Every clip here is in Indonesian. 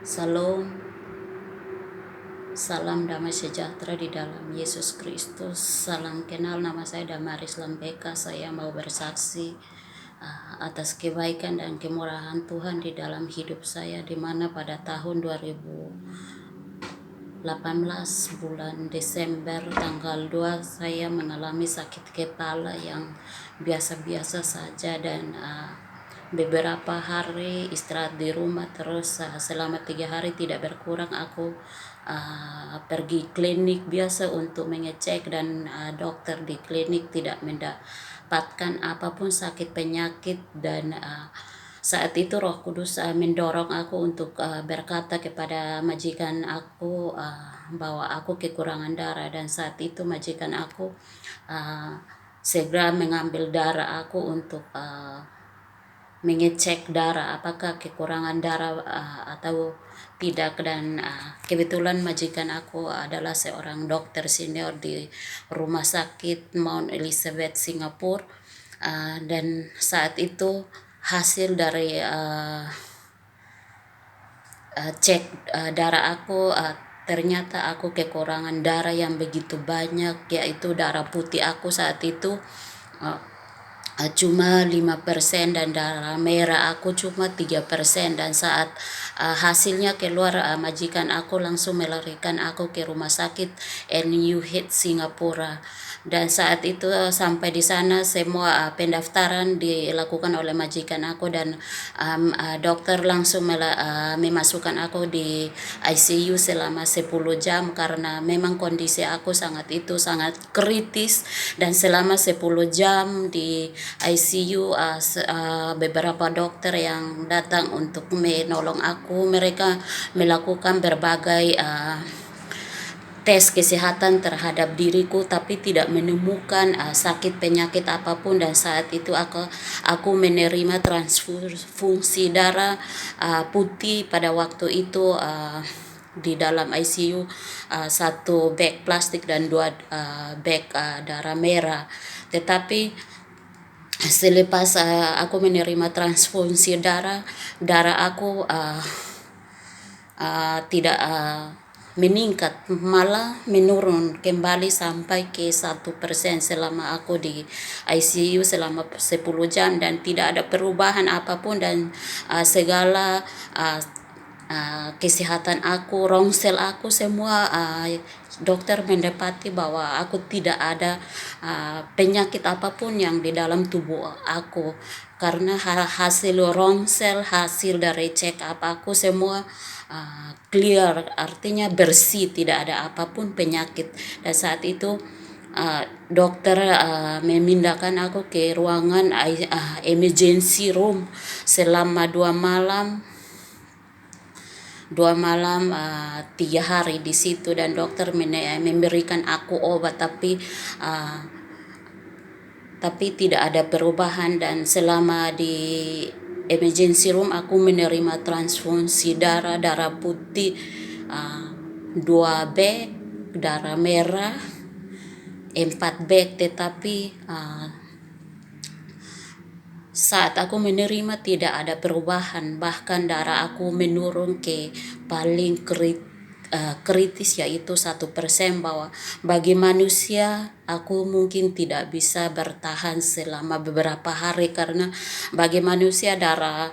Salam, salam damai sejahtera di dalam Yesus Kristus. Salam kenal, nama saya Damaris Lambeka. Saya mau bersaksi atas kebaikan dan kemurahan Tuhan di dalam hidup saya, di mana pada tahun 2018 bulan Desember tanggal 2 saya mengalami sakit kepala yang biasa-biasa saja, dan beberapa hari istirahat di rumah terus. Selama 3 hari tidak berkurang aku pergi klinik biasa untuk mengecek, dan dokter di klinik tidak mendapatkan apapun sakit penyakit. Dan saat itu Roh Kudus mendorong aku untuk berkata kepada majikan aku bahwa aku kekurangan darah, dan saat itu majikan aku segera mengambil darah aku untuk mengecek darah apakah kekurangan darah atau tidak. Dan kebetulan majikan aku adalah seorang dokter senior di rumah sakit Mount Elizabeth Singapura. Dan saat itu hasil dari cek darah aku, ternyata aku kekurangan darah yang begitu banyak, yaitu darah putih aku saat itu cuma 5%, dan darah merah aku cuma 3%. Dan saat hasilnya keluar, majikan aku langsung melarikan aku ke rumah sakit NUH Singapura. Dan saat itu sampai di sana semua pendaftaran dilakukan oleh majikan aku, dan dokter langsung memasukkan aku di ICU selama 10 jam karena memang kondisi aku sangat kritis. Dan selama 10 jam di ICU beberapa dokter yang datang untuk menolong aku, mereka melakukan berbagai tes kesehatan terhadap diriku, tapi tidak menemukan sakit penyakit apapun. Dan saat itu aku menerima transfusi darah putih pada waktu itu di dalam ICU, 1 bag plastik dan 2 bag darah merah. Tetapi selepas aku menerima transfusi darah aku tidak meningkat, malah menurun kembali sampai ke 1% selama aku di ICU selama 10 jam, dan tidak ada perubahan apapun. Dan segala kesehatan aku, rongsel aku semua, dokter mendapati bahwa aku tidak ada penyakit apapun yang di dalam tubuh aku, karena hasil rongsel, hasil dari check up aku semua clear, artinya bersih, tidak ada apapun penyakit. Dan saat itu dokter memindahkan aku ke ruangan emergency room selama 2 malam 3 hari di situ. Dan dokter memberikan aku obat, tapi tidak ada perubahan. Dan selama di emergency room aku menerima transfusi darah putih 2 bag, darah merah 4 bag. Tetapi saat aku menerima tidak ada perubahan, bahkan darah aku menurun ke paling kritis, yaitu 1%. Bahwa bagi manusia aku mungkin tidak bisa bertahan selama beberapa hari, karena bagi manusia darah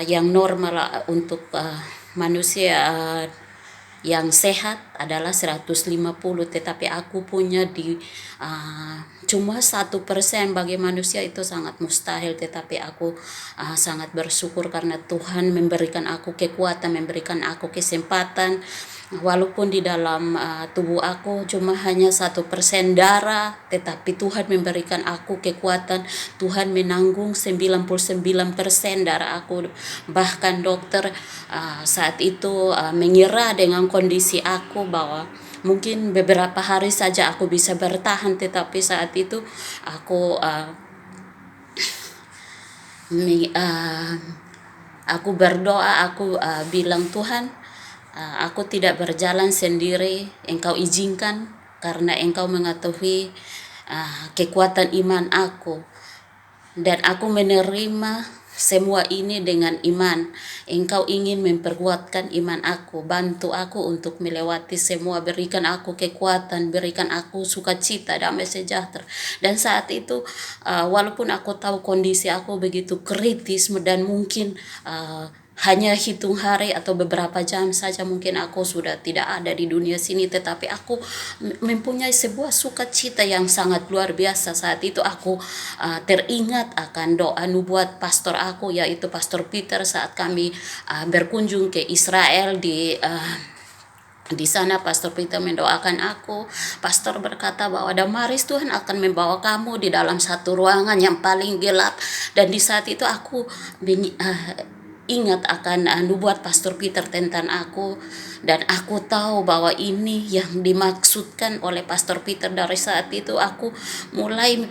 yang normal untuk manusia yang sehat adalah 150, tetapi aku punya di cuma 1%. Bagi manusia itu sangat mustahil, tetapi aku sangat bersyukur karena Tuhan memberikan aku kekuatan, memberikan aku kesempatan. Walaupun di dalam tubuh aku cuma hanya 1% darah, tetapi Tuhan memberikan aku kekuatan. Tuhan menanggung 99% darah aku. Bahkan dokter saat itu mengira dengan kondisi aku bahwa mungkin beberapa hari saja aku bisa bertahan, tetapi saat itu aku aku berdoa, aku bilang, Tuhan, aku tidak berjalan sendiri, Engkau izinkan karena Engkau mengetahui kekuatan iman aku. Dan aku menerima semua ini dengan iman. Engkau ingin memperkuatkan iman aku, bantu aku untuk melewati semua, berikan aku kekuatan, berikan aku sukacita, damai sejahtera. Dan saat itu walaupun aku tahu kondisi aku begitu kritis dan mungkin hanya hitung hari atau beberapa jam saja mungkin aku sudah tidak ada di dunia sini, tetapi aku mempunyai sebuah sukacita yang sangat luar biasa. Saat itu aku teringat akan doa nubuat pastor aku, yaitu Pastor Peter, saat kami berkunjung ke Israel. Di sana Pastor Peter mendoakan aku. Pastor berkata bahwa Damaris, Tuhan akan membawa kamu di dalam satu ruangan yang paling gelap. Dan di saat itu aku ingat akan nubuat Pastor Peter tentang aku, dan aku tahu bahwa ini yang dimaksudkan oleh Pastor Peter. Dari saat itu aku mulai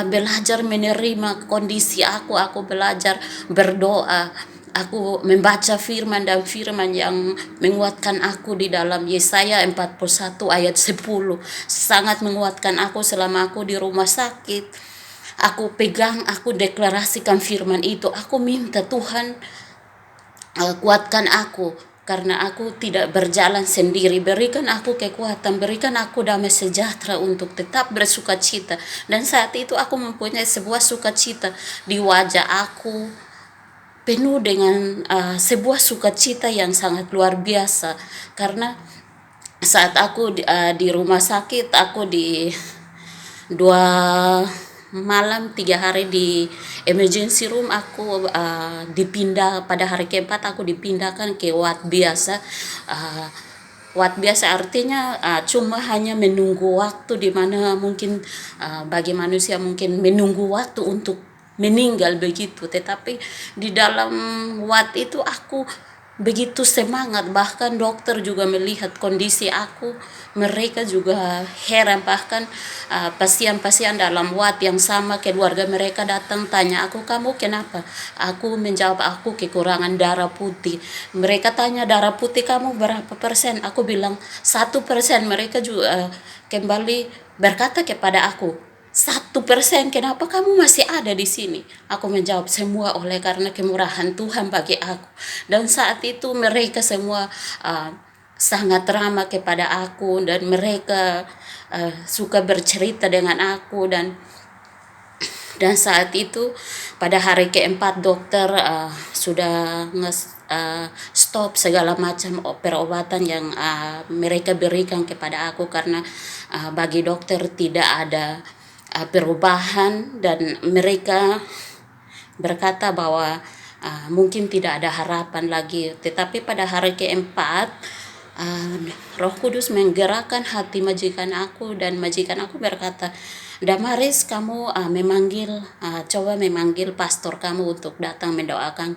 belajar menerima kondisi aku belajar berdoa, aku membaca firman, dan firman yang menguatkan aku di dalam Yesaya 41 ayat 10 sangat menguatkan aku selama aku di rumah sakit. Aku pegang, aku deklarasikan firman itu. Aku minta Tuhan kuatkan aku, karena aku tidak berjalan sendiri. Berikan aku kekuatan, berikan aku damai sejahtera untuk tetap bersuka cita. Dan saat itu aku mempunyai sebuah sukacita di wajah aku, penuh dengan sebuah sukacita yang sangat luar biasa. Karena saat aku di rumah sakit, aku di 2 malam 3 hari di emergency room. Aku dipindah pada hari keempat, aku dipindahkan ke ward biasa. Ward biasa artinya cuma hanya menunggu waktu, di mana mungkin bagi manusia mungkin menunggu waktu untuk meninggal begitu. Tetapi di dalam ward itu aku begitu semangat, bahkan dokter juga melihat kondisi aku, mereka juga heran. Bahkan pasien-pasien dalam ward yang sama, keluarga mereka datang tanya aku, kamu kenapa? Aku menjawab, aku kekurangan darah putih. Mereka tanya, darah putih kamu berapa persen? Aku bilang 1%. Mereka juga kembali berkata kepada aku, 1%, kenapa kamu masih ada di sini? Aku menjawab, semua oleh karena kemurahan Tuhan bagi aku. Dan saat itu mereka semua sangat ramah kepada aku, dan mereka suka bercerita dengan aku. Dan saat itu pada hari keempat dokter sudah stop segala macam perobatan yang mereka berikan kepada aku, karena bagi dokter tidak ada perubahan, dan mereka berkata bahwa mungkin tidak ada harapan lagi. Tetapi pada hari keempat Roh Kudus menggerakkan hati majikan aku, dan majikan aku berkata, Damaris, kamu coba memanggil pastor kamu untuk datang mendoakan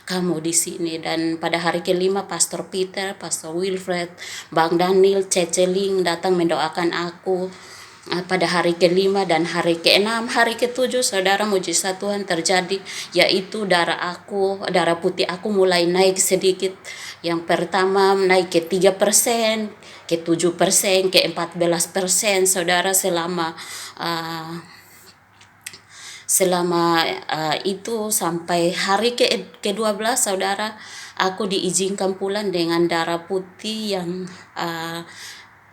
kamu di sini. Dan pada hari kelima Pastor Peter, Pastor Wilfred, Bang Daniel, Ceceling datang mendoakan aku pada hari kelima. Dan hari keenam, hari ketujuh, saudara, mujizat Tuhan terjadi, yaitu darah putih aku mulai naik sedikit. Yang pertama naik ke 3%, ke 7%, ke 14%, saudara. Selama itu sampai hari ke-12, saudara, aku diizinkan pulang dengan darah putih yang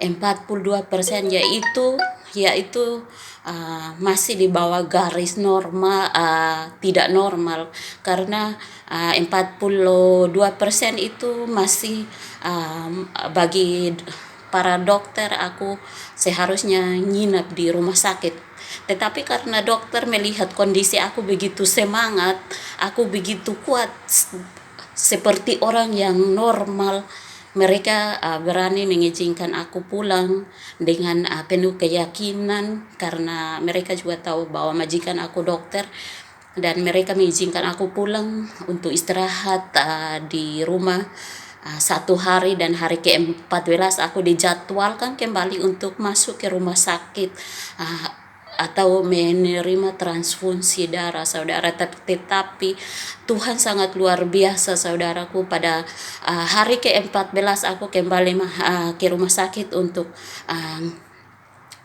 42%, yaitu masih di bawah garis normal, tidak normal. Karena 42% itu masih bagi para dokter aku seharusnya nginap di rumah sakit. Tetapi karena dokter melihat kondisi aku begitu semangat, aku begitu kuat seperti orang yang normal, mereka berani mengizinkan aku pulang dengan penuh keyakinan, karena mereka juga tahu bahwa majikan aku dokter. Dan mereka mengizinkan aku pulang untuk istirahat di rumah 1 hari. Dan hari ke-14 aku dijadwalkan kembali untuk masuk ke rumah sakit atau menerima transfusi darah, saudara. Tetapi Tuhan sangat luar biasa, saudaraku. Pada hari ke-14 aku kembali ke rumah sakit untuk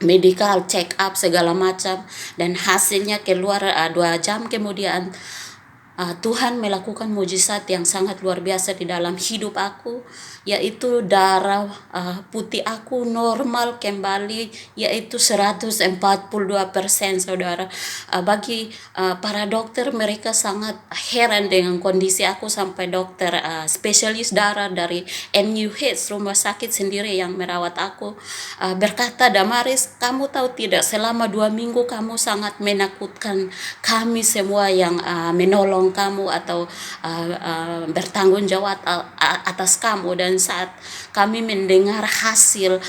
medical check up segala macam, dan hasilnya keluar 2 jam kemudian. Tuhan melakukan mujizat yang sangat luar biasa di dalam hidup aku, yaitu darah putih aku normal kembali, yaitu 142%, saudara. Bagi para dokter, mereka sangat heran dengan kondisi aku, sampai dokter spesialis darah dari NUH rumah sakit sendiri yang merawat aku berkata, "Damaris, kamu tahu tidak, selama 2 minggu kamu sangat menakutkan kami semua yang menolong kamu atau bertanggung jawab atas kamu." Dan saat kami mendengar hasil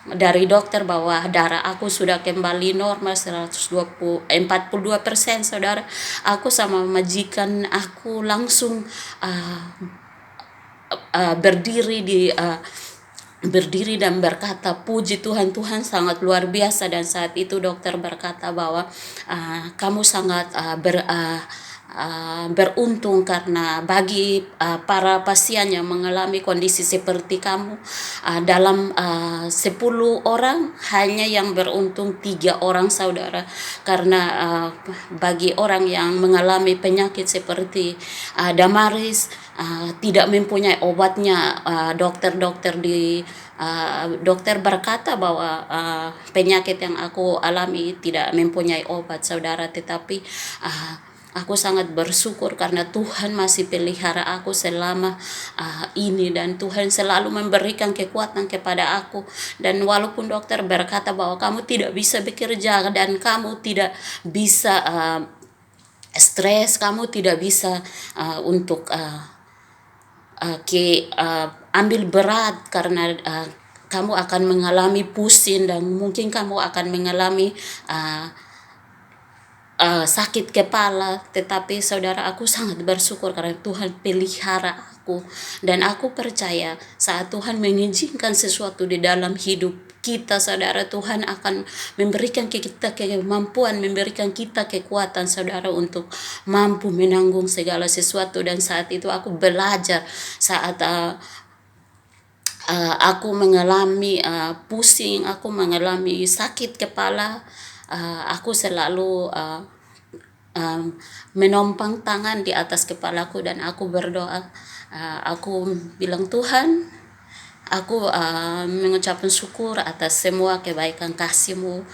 dari dokter bahwa darah aku sudah kembali normal 142%, saudara, aku sama majikan aku langsung berdiri dan berkata, "Puji Tuhan, Tuhan sangat luar biasa." Dan saat itu dokter berkata bahwa kamu sangat beruntung, karena bagi para pasien yang mengalami kondisi seperti kamu, dalam 10 orang hanya yang beruntung 3 orang, saudara. Karena bagi orang yang mengalami penyakit seperti Damaris, tidak mempunyai obatnya, dokter berkata bahwa penyakit yang aku alami tidak mempunyai obat, saudara. Tetapi aku sangat bersyukur karena Tuhan masih pelihara aku selama ini, dan Tuhan selalu memberikan kekuatan kepada aku. Dan walaupun dokter berkata bahwa kamu tidak bisa bekerja dan kamu tidak bisa stres, kamu tidak bisa untuk ambil berat, karena kamu akan mengalami pusing dan mungkin kamu akan mengalami sakit kepala. Tetapi saudara, aku sangat bersyukur karena Tuhan pelihara aku, dan aku percaya saat Tuhan mengizinkan sesuatu di dalam hidup kita, saudara, Tuhan akan memberikan kita kemampuan, memberikan kita kekuatan, saudara, untuk mampu menanggung segala sesuatu. Dan saat itu aku belajar, saat aku mengalami pusing, aku mengalami sakit kepala, aku selalu menompang tangan di atas kepalaku dan aku berdoa. Aku bilang, "Tuhan, aku mengucapkan syukur atas semua kebaikan kasih-Mu.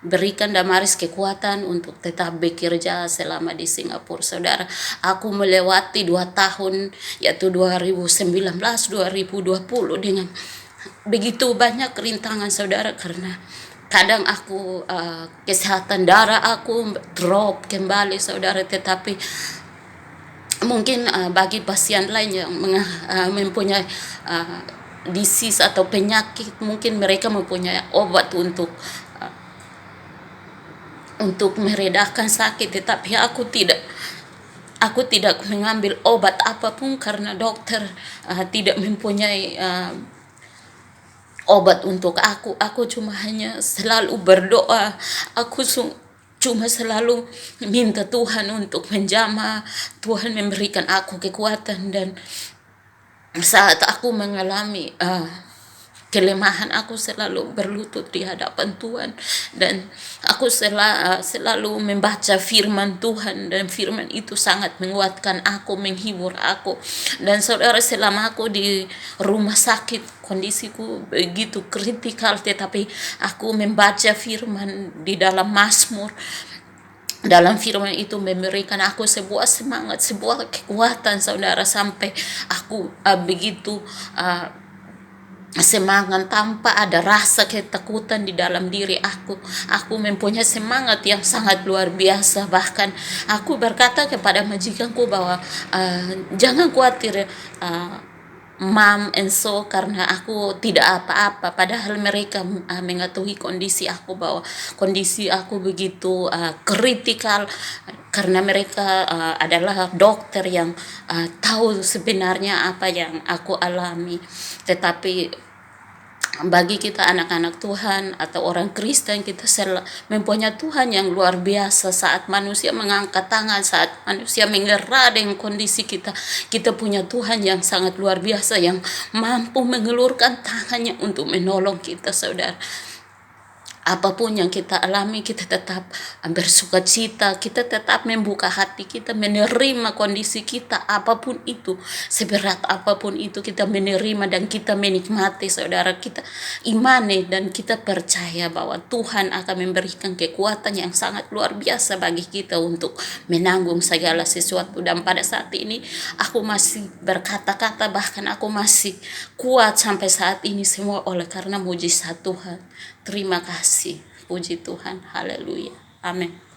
Berikan Damaris kekuatan untuk tetap bekerja selama di Singapura." Saudara, aku melewati 2 tahun, yaitu 2019, 2020, dengan begitu banyak rintangan, saudara, karena kadang aku kesehatan darah aku drop kembali, saudara. Tetapi mungkin bagi pasien lain yang mempunyai disease atau penyakit, mungkin mereka mempunyai obat untuk meredakan sakit, tetapi aku tidak. Aku tidak mengambil obat apapun karena dokter tidak mempunyai obat untuk aku. Aku cuma hanya selalu berdoa. Aku cuma selalu minta Tuhan untuk menjamah. Tuhan memberikan aku kekuatan, dan saat aku mengalami kelemahan, aku selalu berlutut di hadapan Tuhan, dan aku selalu membaca firman Tuhan, dan firman itu sangat menguatkan aku, menghibur aku. Dan saudara, selama aku di rumah sakit, kondisiku begitu kritikal, tetapi aku membaca firman di dalam Mazmur. Dalam firman itu memberikan aku sebuah semangat, sebuah kekuatan, saudara, sampai aku begitu semangat tanpa ada rasa ketakutan di dalam diri aku. Aku mempunyai semangat yang sangat luar biasa. Bahkan aku berkata kepada majikanku bahwa jangan khawatir, Mam and so, karena aku tidak apa-apa. Padahal mereka mengetahui kondisi aku, bahwa kondisi aku begitu kritikal, karena mereka adalah dokter yang tahu sebenarnya apa yang aku alami. Tetapi bagi kita anak-anak Tuhan atau orang Kristen, kita mempunyai Tuhan yang luar biasa. Saat manusia mengangkat tangan, saat manusia mengerah dengan kondisi kita, kita punya Tuhan yang sangat luar biasa, yang mampu mengelurkan tangannya untuk menolong kita, saudara. Apapun yang kita alami, kita tetap bersuka cita, kita tetap membuka hati kita, menerima kondisi kita, apapun itu, seberat apapun itu, kita menerima dan kita menikmati, saudara. Kita imani dan kita percaya bahwa Tuhan akan memberikan kekuatan yang sangat luar biasa bagi kita untuk menanggung segala sesuatu. Dan pada saat ini aku masih berkata-kata, bahkan aku masih kuat sampai saat ini, semua oleh karena mujizat Tuhan. Terima kasih, puji Tuhan, haleluya, amin.